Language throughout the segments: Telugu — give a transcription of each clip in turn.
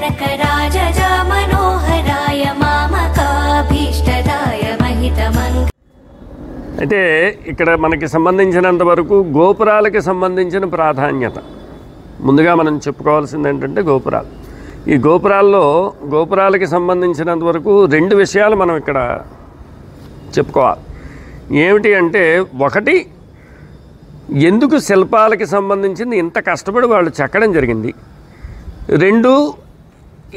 जनकराजजा मनोहराय मामकाभीष्टदाय महितमङ्ग. అయితే ఇక్కడ మనకి సంబంధించినంత వరకు గోపురాలకి సంబంధించిన ప్రాధాన్యత ముందుగా మనం చెప్పుకోవాల్సింది ఏంటంటే గోపురాలు. ఈ గోపురాలకి సంబంధించినంత వరకు రెండు విషయాలు మనం ఇక్కడ చెప్పుకోవాలి. ఏమిటి అంటే, ఒకటి, ఎందుకు శిల్పాలకి సంబంధించింది ఇంత కష్టపడి వాళ్ళు చెక్కడం జరిగింది. రెండు,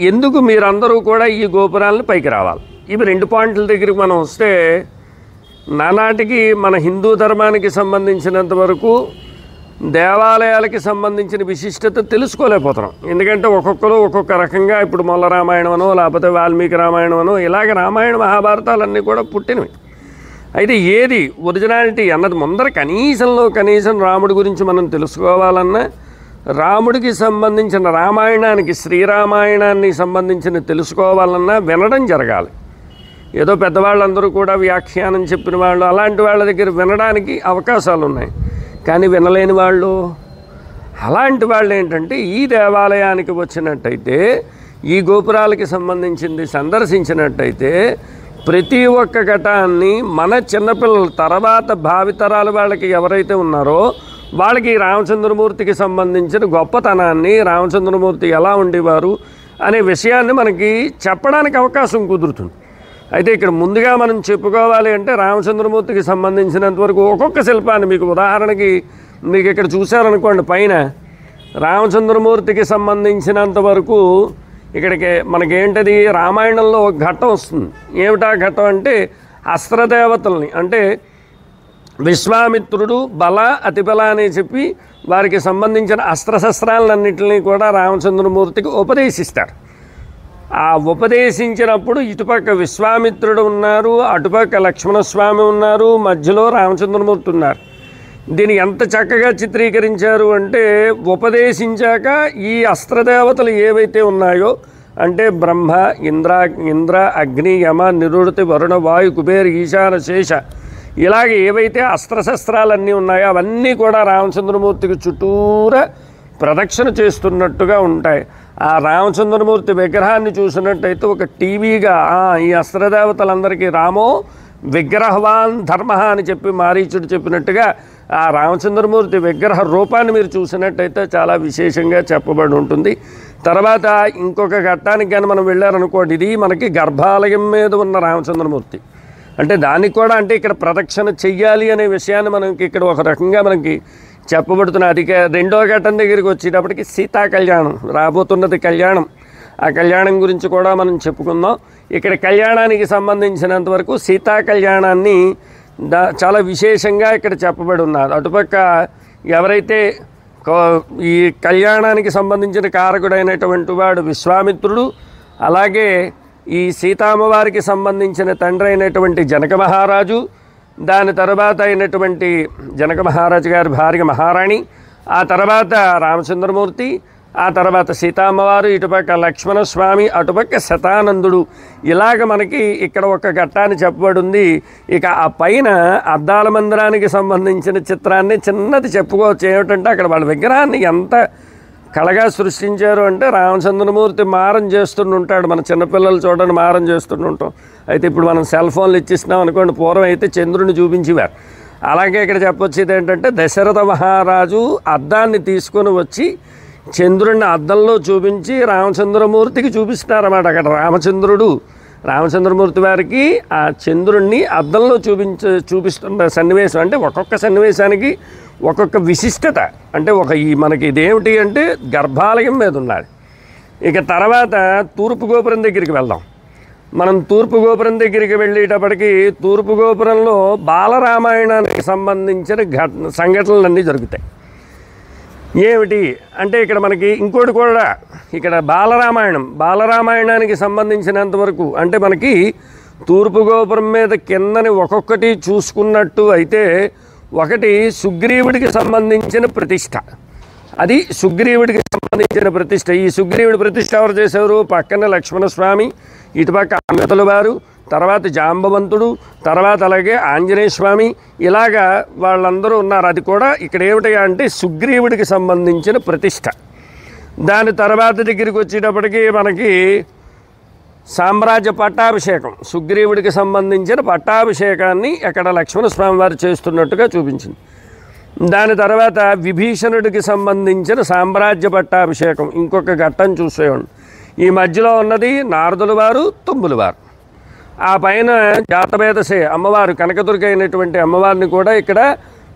ఎందుకు మీరందరూ కూడా ఈ గోపురాలను పైకి రావాలి. ఇవి రెండు పాయింట్ల దగ్గరికి మనం వస్తే, నానాటికి మన హిందూ ధర్మానికి సంబంధించినంత వరకు దేవాలయాలకి సంబంధించిన విశిష్టత తెలుసుకోలేకపోతున్నాం. ఎందుకంటే ఒక్కొక్కరు ఒక్కొక్క రకంగా, ఇప్పుడు మొల్ల రామాయణం అనో లేకపోతే వాల్మీకి రామాయణం అనో ఇలాగ రామాయణ మహాభారతాలన్నీ కూడా పుట్టినవి. అయితే ఏది ఒరిజినాలిటీ అన్నది ముందర కనీసం రాముడి గురించి మనం తెలుసుకోవాలన్నా, రాముడికి సంబంధించిన రామాయణానికి, శ్రీరామాయణాన్ని సంబంధించిన తెలుసుకోవాలన్నా వినడం జరగాలి. ఏదో పెద్దవాళ్ళందరూ కూడా వ్యాఖ్యానం చెప్పిన వాళ్ళు అలాంటి వాళ్ళ దగ్గర వినడానికి అవకాశాలు ఉన్నాయి. కానీ వినలేని వాళ్ళు, అలాంటి వాళ్ళు ఏంటంటే, ఈ దేవాలయానికి వచ్చినట్టయితే, ఈ గోపురాలకి సంబంధించింది సందర్శించినట్టయితే ప్రతి ఒక్క ఘటాన్ని మన చిన్నపిల్లల తర్వాత భావితరాల వాళ్ళకి ఎవరైతే ఉన్నారో వాళ్ళకి రామచంద్రమూర్తికి సంబంధించిన గొప్పతనాన్ని, రామచంద్రమూర్తి ఎలా ఉండేవారు అనే విషయాన్ని మనకి చెప్పడానికి అవకాశం కుదురుతుంది. అయితే ఇక్కడ ముందుగా మనం చెప్పుకోవాలి అంటే, రామచంద్రమూర్తికి సంబంధించినంతవరకు ఒక్కొక్క శిల్పాన్ని, మీకు ఉదాహరణకి మీకు ఇక్కడ చూశారనుకోండి, పైన రామచంద్రమూర్తికి సంబంధించినంతవరకు ఇక్కడికి మనకేంటది, రామాయణంలో ఒక ఘట్టం వస్తుంది. ఏమిటా ఘట్టం అంటే, అస్త్రదేవతల్ని, అంటే విశ్వామిత్రుడు బల అతిబల అని చెప్పి వారికి సంబంధించిన అస్త్రశస్త్రాలన్నింటినీ కూడా రామచంద్రమూర్తికి ఉపదేశిస్తారు. ఆ ఉపదేశించినప్పుడు ఇటుపక్క విశ్వామిత్రుడు ఉన్నారు, అటుపక్క లక్ష్మణస్వామి ఉన్నారు, మధ్యలో రామచంద్రమూర్తి ఉన్నారు. దీన్ని ఎంత చక్కగా చిత్రీకరించారు అంటే, ఉపదేశించాక ఈ అస్త్రదేవతలు ఏవైతే ఉన్నాయో, అంటే బ్రహ్మ, ఇంద్ర, అగ్ని, యమ, నిరుడతి, వరుణ, వాయు, కుబేర, ఈశాన, శేష, ఇలాగ ఏవైతే అస్త్రశస్త్రాలన్నీ ఉన్నాయో అవన్నీ కూడా రామచంద్రమూర్తికి చుట్టూరా ప్రదక్షిణ చేస్తున్నట్టుగా ఉంటాయి. ఆ రామచంద్రమూర్తి విగ్రహాన్ని చూసినట్టయితే ఒక టీవీగా ఈ అస్త్రదేవతలందరికీ రామో విగ్రహవాన్ ధర్మ అని చెప్పి మారీచుడు చెప్పినట్టుగా ఆ రామచంద్రమూర్తి విగ్రహ రూపాన్ని మీరు చూసినట్టయితే చాలా విశేషంగా చెప్పబడి ఉంటుంది. తర్వాత ఇంకొక ఘట్టానికి కానీ మనం వెళ్ళారనుకోండి, ఇది మనకి గర్భాలయం మీద ఉన్న రామచంద్రమూర్తి. అంటే దానికి కూడా, అంటే ఇక్కడ ప్రదక్షిణ చెయ్యాలి అనే విషయాన్ని మనకి ఇక్కడ ఒక రకంగా మనకి చెప్పబడుతున్నది. అది రెండో ఘట్టం దగ్గరికి వచ్చేటప్పటికి సీతా కళ్యాణం రాబోతున్నది. కళ్యాణం, ఆ కళ్యాణం గురించి కూడా మనం చెప్పుకుందాం. ఇక్కడ కళ్యాణానికి సంబంధించినంతవరకు సీతా కళ్యాణాన్ని చాలా విశేషంగా ఇక్కడ చెప్పబడి ఉన్నారు. అటుపక్క ఎవరైతే ఈ కళ్యాణానికి సంబంధించిన కారకుడైనటువంటి వాడు విశ్వామిత్రుడు, అలాగే ఈ సీతామ్మవారికి సంబంధించిన తండ్రి అయినటువంటి జనక మహారాజు, దాని తర్వాత అయినటువంటి జనక మహారాజు గారి భార్య మహారాణి, ఆ తర్వాత రామచంద్రమూర్తి, ఆ తర్వాత సీతామ్మవారు, ఇటుపక్క లక్ష్మణస్వామి, అటుపక్క శతానందుడు, ఇలాగ మనకి ఇక్కడ ఒక ఘట్టాన్ని చెప్పబడి ఉంది. ఇక ఆ పైన అద్దాల మందిరానికి సంబంధించిన చిత్రాన్ని చిన్నది చెప్పుకోవచ్చు. ఏమిటంటే, అక్కడ వాళ్ళ విగ్రహాన్ని ఎంత కళగా సృష్టించారు అంటే, రామచంద్రమూర్తి మారం చేస్తుంటాడు. మన చిన్నపిల్లలు చూడండి మారం చేస్తుంటాం. అయితే ఇప్పుడు మనం సెల్ ఫోన్లు ఇచ్చిస్తున్నాం అనుకోండి, పూర్వం అయితే చంద్రుని చూపించేవారు. అలాగే ఇక్కడ చెప్పొచ్చేది ఏంటంటే, దశరథ మహారాజు అద్దాన్ని తీసుకొని వచ్చి చంద్రుడిని అద్దంలో చూపించి రామచంద్రమూర్తికి చూపిస్తున్నారన్నమాట. అక్కడ రామచంద్రమూర్తి వారికి ఆ చంద్రుడిని అద్దంలో చూపిస్తున్న సన్నివేశం. అంటే ఒక్కొక్క సన్నివేశానికి ఒక్కొక్క విశిష్టత. అంటే మనకి ఇదేమిటి అంటే, గర్భాలయం మీద ఉన్నది. ఇక తర్వాత తూర్పు గోపురం దగ్గరికి వెళ్దాం. మనం తూర్పు గోపురం దగ్గరికి వెళ్ళేటప్పటికి, తూర్పు గోపురంలో బాలరామాయణానికి సంబంధించిన సంఘటనలన్నీ జరుగుతాయి. ఏమిటి అంటే, ఇక్కడ మనకి ఇంకోటి కూడా, ఇక్కడ బాలరామాయణానికి సంబంధించినంతవరకు అంటే మనకి తూర్పు గోపురం మీద కిందని ఒక్కొక్కటి చూసుకున్నట్టు అయితే, ఒకటి సుగ్రీవుడికి సంబంధించిన ప్రతిష్ట. అది సుగ్రీవుడికి సంబంధించిన ప్రతిష్ట. ఈ సుగ్రీవుడి ప్రతిష్ట ఎవరు చేశారు? పక్కన లక్ష్మణస్వామి, ఇటుపక్క అమితల వారు, తర్వాత జాంబవంతుడు, తర్వాత అలాగే ఆంజనేయ స్వామి, ఇలాగా వాళ్ళందరూ ఉన్నారు. అది కూడా ఇక్కడ ఏమిటి అంటే సుగ్రీవుడికి సంబంధించిన ప్రతిష్ట. దాని తర్వాత దగ్గరికి వచ్చేటప్పటికి మనకి సామ్రాజ్య పట్టాభిషేకం, సుగ్రీవుడికి సంబంధించిన పట్టాభిషేకాన్ని అక్కడ లక్ష్మణస్వామి వారు చేస్తున్నట్టుగా చూపించింది. దాని తర్వాత విభీషణుడికి సంబంధించిన సామ్రాజ్య పట్టాభిషేకం ఇంకొక ఘట్టం చూసేవాడు. ఈ మధ్యలో ఉన్నది నారదుల వారు, తుమ్ముల వారు. ఆ పైన జాతవేదసే అమ్మవారు కనకదుర్గ అయినటువంటి అమ్మవారిని కూడా ఇక్కడ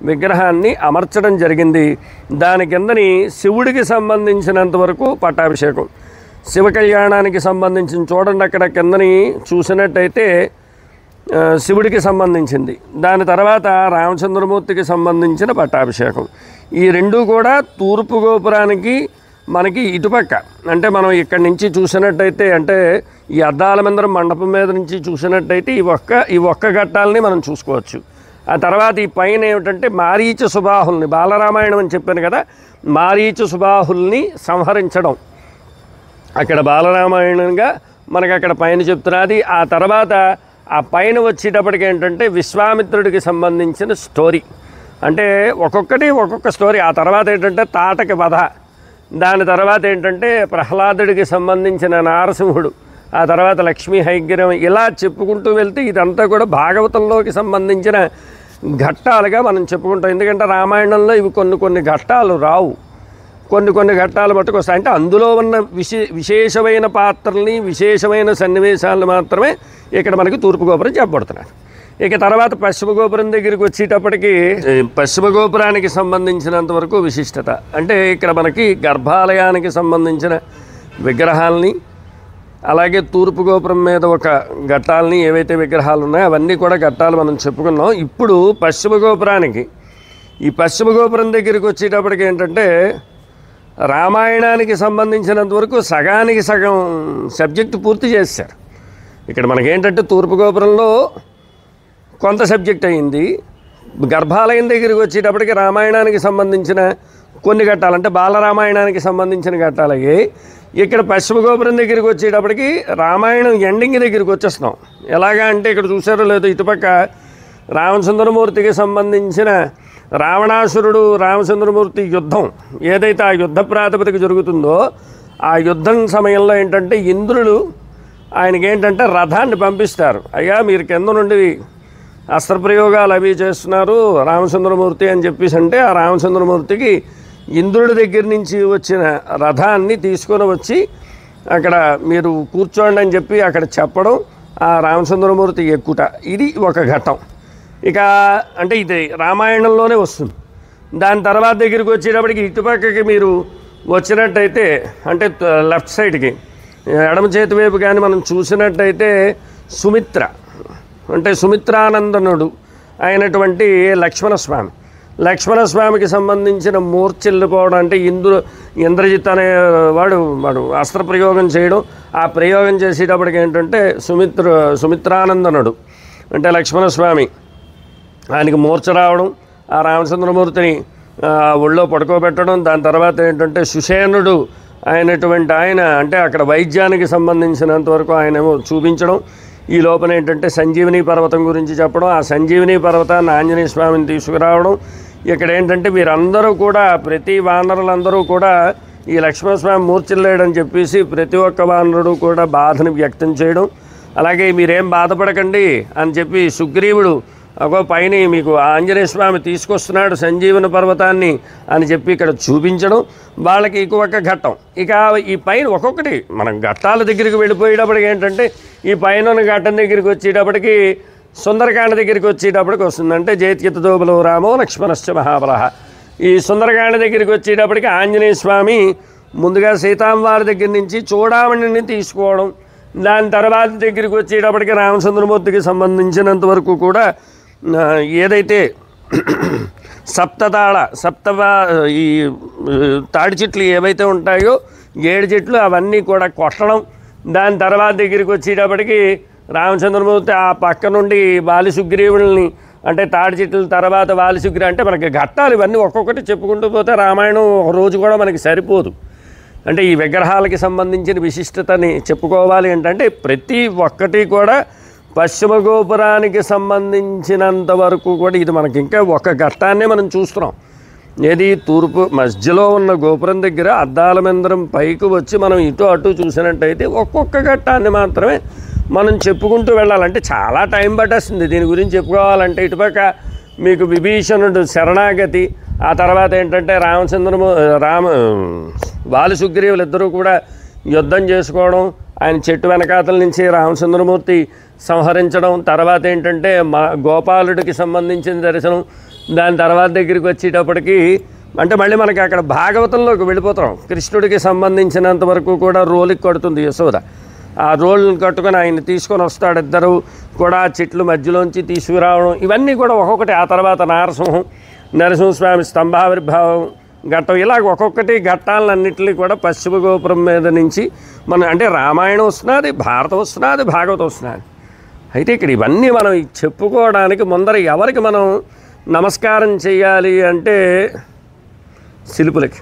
విగ్రహాన్ని అమర్చడం జరిగింది. దాని కిందని శివుడికి సంబంధించినంత వరకు పట్టాభిషేకం, శివ కళ్యాణానికి సంబంధించిన చూడండి అక్కడ కిందని చూసినట్టయితే శివుడికి సంబంధించింది. దాని తర్వాత రామచంద్రమూర్తికి సంబంధించిన పట్టాభిషేకం. ఈ రెండు కూడా తూర్పు గోపురానికి మనకి ఇటుపక్క, అంటే మనం ఇక్కడి నుంచి చూసినట్టయితే, అంటే ఈ అద్దాల మందిరం మండపం మీద నుంచి చూసినట్టయితే ఈ ఒక్క ఘట్టాలని మనం చూసుకోవచ్చు. ఆ తర్వాత ఈ పైన ఏమిటంటే మారీచ సుబాహుల్ని, బాలరామాయణం అని చెప్పాను కదా, మారీచ సుబాహుల్ని సంహరించడం అక్కడ బాలరామాయణంగా మనకు అక్కడ పైన చెప్తున్నది. ఆ తర్వాత ఆ పైన వచ్చేటప్పటికి ఏంటంటే విశ్వామిత్రుడికి సంబంధించిన స్టోరీ, అంటే ఒక్కొక్కటి ఒక్కొక్క స్టోరీ. ఆ తర్వాత ఏంటంటే తాటకి వధ, దాని తర్వాత ఏంటంటే ప్రహ్లాదుడికి సంబంధించిన నారసింహుడు, ఆ తర్వాత లక్ష్మీ హైగ్రీవం, ఇలా చెప్పుకుంటూ వెళ్తే ఇదంతా కూడా భాగవతంలోకి సంబంధించిన ఘట్టాలుగా మనం చెప్పుకుంటాం. ఎందుకంటే రామాయణంలో ఇవి కొన్ని ఘట్టాలు రావు, కొన్ని ఘట్టాలు మట్టుకు వస్తాయి. అంటే అందులో ఉన్న విశేషమైన పాత్రల్ని, విశేషమైన సన్నివేశాలను మాత్రమే ఇక్కడ మనకి తూర్పు గోపురం చెప్పబడుతున్నారు. ఇక తర్వాత పశ్చిమ గోపురం దగ్గరికి వచ్చేటప్పటికి పశ్చిమ గోపురానికి సంబంధించినంత వరకు విశిష్టత అంటే ఇక్కడ మనకి గర్భాలయానికి సంబంధించిన విగ్రహాలని, అలాగే తూర్పు గోపురం మీద ఒక ఘట్టాలని, ఏవైతే విగ్రహాలు ఉన్నాయో అవన్నీ కూడా ఘట్టాలు మనం చెప్పుకున్నాం. ఇప్పుడు పశ్చిమ గోపురానికి, ఈ పశ్చిమ గోపురం దగ్గరికి వచ్చేటప్పటికి ఏంటంటే రామాయణానికి సంబంధించినంత వరకు సగానికి సగం సబ్జెక్టు పూర్తి చేశారు. ఇక్కడ మనకేంటంటే తూర్పు గోపురంలో కొంత సబ్జెక్ట్ అయింది, గర్భాలయం దగ్గరికి వచ్చేటప్పటికి రామాయణానికి సంబంధించిన కొన్ని ఘట్టాలు, అంటే బాలరామాయణానికి సంబంధించిన ఘట్టాలు అయ్యాయి. ఇక్కడ పశ్చిమ గోపురం దగ్గరికి వచ్చేటప్పటికి రామాయణం ఎండింగ్ దగ్గరికి వచ్చేస్తున్నాం. ఎలాగా అంటే ఇక్కడ చూసారో లేదో, ఇటుపక్క రామచంద్రమూర్తికి సంబంధించిన రావణాసురుడు రామచంద్రమూర్తి యుద్ధం ఏదైతే ఆ యుద్ధ ప్రాతిపదిక జరుగుతుందో, ఆ యుద్ధం సమయంలో ఏంటంటే ఇంద్రుడు ఆయనకి ఏంటంటే రథాన్ని పంపిస్తారు. అయ్యా మీరు కింద నుండి అస్త్రప్రయోగాలు అవి చేస్తున్నారు రామచంద్రమూర్తి అని చెప్పేసి అంటే, ఆ రామచంద్రమూర్తికి ఇంద్రుడి దగ్గర నుంచి వచ్చిన రథాన్ని తీసుకొని వచ్చి అక్కడ మీరు కూర్చోండి అని చెప్పి అక్కడ చెప్పడం, ఆ రామచంద్రమూర్తి ఎక్కుట, ఇది ఒక ఘట్టం. ఇక అంటే ఇది రామాయణంలోనే వస్తుంది. దాని తర్వాత దగ్గరికి వచ్చేటప్పటికి ఇటుపక్కకి మీరు వచ్చినట్టయితే, అంటే లెఫ్ట్ సైడ్కి ఎడమ చేతి వైపు కానీ మనం చూసినట్టయితే సుమిత్ర, అంటే సుమిత్రానందనుడు అయినటువంటి లక్ష్మణస్వామికి సంబంధించిన మూర్ఛిల్లిపోవడం, అంటే ఇంద్రజిత్ అనేవాడు అస్త్రప్రయోగం చేయడం, ఆ ప్రయోగం చేసేటప్పటికి ఏంటంటే సుమిత్రానందనుడు అంటే లక్ష్మణస్వామి ఆయనకి మూర్ఛ రావడం, ఆ రామచంద్రమూర్తిని ఒళ్ళో పడుకోబెట్టడం. దాని తర్వాత ఏంటంటే సుషేనుడు అయినటువంటి ఆయన, అంటే అక్కడ వైద్యానికి సంబంధించినంత వరకు ఆయనేమో చూపించడం, ఈ లోపల ఏంటంటే సంజీవిని పర్వతం గురించి చెప్పడం, ఆ సంజీవిని పర్వతాన్ని ఆంజనేయ స్వామిని తీసుకురావడం. ఇక్కడ ఏంటంటే వీరందరూ కూడా, ప్రతి వానరులందరూ కూడా ఈ లక్ష్మణస్వామి మూర్ఛిల్లేడని చెప్పేసి ప్రతి ఒక్క వానరుడు కూడా బాధని వ్యక్తం చేయడం. అలాగే మీరేం బాధపడకండి అని చెప్పి సుగ్రీవుడు అగో పైన మీకు ఆంజనేయ స్వామి తీసుకొస్తున్నాడు సంజీవన పర్వతాన్ని అని చెప్పి ఇక్కడ చూపించడం, వాళ్ళకి ఇంకొక ఘట్టం. ఇక ఈ పైన ఒక్కొక్కటి మనం ఘట్టాల దగ్గరికి వెళ్ళిపోయేటప్పటికి ఏంటంటే ఈ పైన ఘట్టం దగ్గరికి వచ్చేటప్పటికి సుందరకాండ దగ్గరికి వచ్చేటప్పటికి వస్తుందంటే జయత్యతోబలో రామో లక్ష్మణశ్చ మహాబలః. ఈ సుందరకాండ దగ్గరికి వచ్చేటప్పటికి ఆంజనేయ స్వామి ముందుగా సీతాంవారి దగ్గర నుంచి చూడామణిని తీసుకోవడం, దాని తర్వాత దగ్గరికి వచ్చేటప్పటికి రామచంద్రమూర్తికి సంబంధించినంత వరకు కూడా ఏదైతే ఈ తాడి చెట్లు ఏవైతే ఉంటాయో 7 చెట్లు అవన్నీ కూడా కొట్టడం, దాని తర్వాత దగ్గరికి వచ్చేటప్పటికి రామచంద్రమూర్తి ఆ పక్క నుండి బాలిసుగ్రీవుల్ని, అంటే తాడి చెట్ల తర్వాత బాలిసుగ్రీవు, అంటే మనకి ఘట్టాలు ఇవన్నీ ఒక్కొక్కటి చెప్పుకుంటూ పోతే రామాయణం ఒక రోజు కూడా మనకి సరిపోదు. అంటే ఈ విగ్రహాలకి సంబంధించిన విశిష్టతని చెప్పుకోవాలి ఏంటంటే ప్రతి ఒక్కటి కూడా పశ్చిమ గోపురానికి సంబంధించినంత వరకు కూడా ఇది మనకి ఇంకా ఒక ఘట్టాన్నే మనం చూస్తున్నాం. ఏది తూర్పు మధ్యలో ఉన్న గోపురం దగ్గర అద్దాల మందిరం పైకి వచ్చి మనం ఇటు అటు చూసినట్టయితే ఒక్కొక్క ఘట్టాన్ని మాత్రమే మనం చెప్పుకుంటూ వెళ్ళాలంటే చాలా టైం పట్టేస్తుంది దీని గురించి చెప్పుకోవాలంటే. ఇటుపక్క మీకు విభీషణుడు శరణాగతి, ఆ తర్వాత ఏంటంటే వాలి సుగ్రీవులు ఇద్దరూ కూడా యుద్ధం చేసుకోవడం, ఆయన చెట్టు వెనకాతల నుంచి రామచంద్రమూర్తి సంహరించడం, తర్వాత ఏంటంటే గోపాలుడికి సంబంధించిన దర్శనం, దాని తర్వాత దగ్గరికి వచ్చేటప్పటికి అంటే మళ్ళీ మనకి అక్కడ భాగవతంలోకి వెళ్ళిపోతాం. కృష్ణుడికి సంబంధించినంత వరకు కూడా రోలికి కడుతుంది యశోద, ఆ రోల్ని కట్టుకొని ఆయన తీసుకొని వస్తాడు, ఇద్దరు కూడా చెట్లు మధ్యలోంచి తీసుకురావడం, ఇవన్నీ కూడా ఒక్కొక్కటి. ఆ తర్వాత నరసింహస్వామి స్తంభావిర్భావం ఘట్టం, ఇలాగ ఒక్కొక్కటి ఘట్టాలన్నింటినీ కూడా పశ్చిమ గోపురం మీద నుంచి మనం అంటే రామాయణం వస్తున్నది, భారతం వస్తున్నది, భాగవతం వస్తున్నది. అయితే ఇక్కడ ఇవన్నీ మనం చెప్పుకోవడానికి ముందర ఎవరికి మనం నమస్కారం చేయాలి అంటే శిల్పులకి.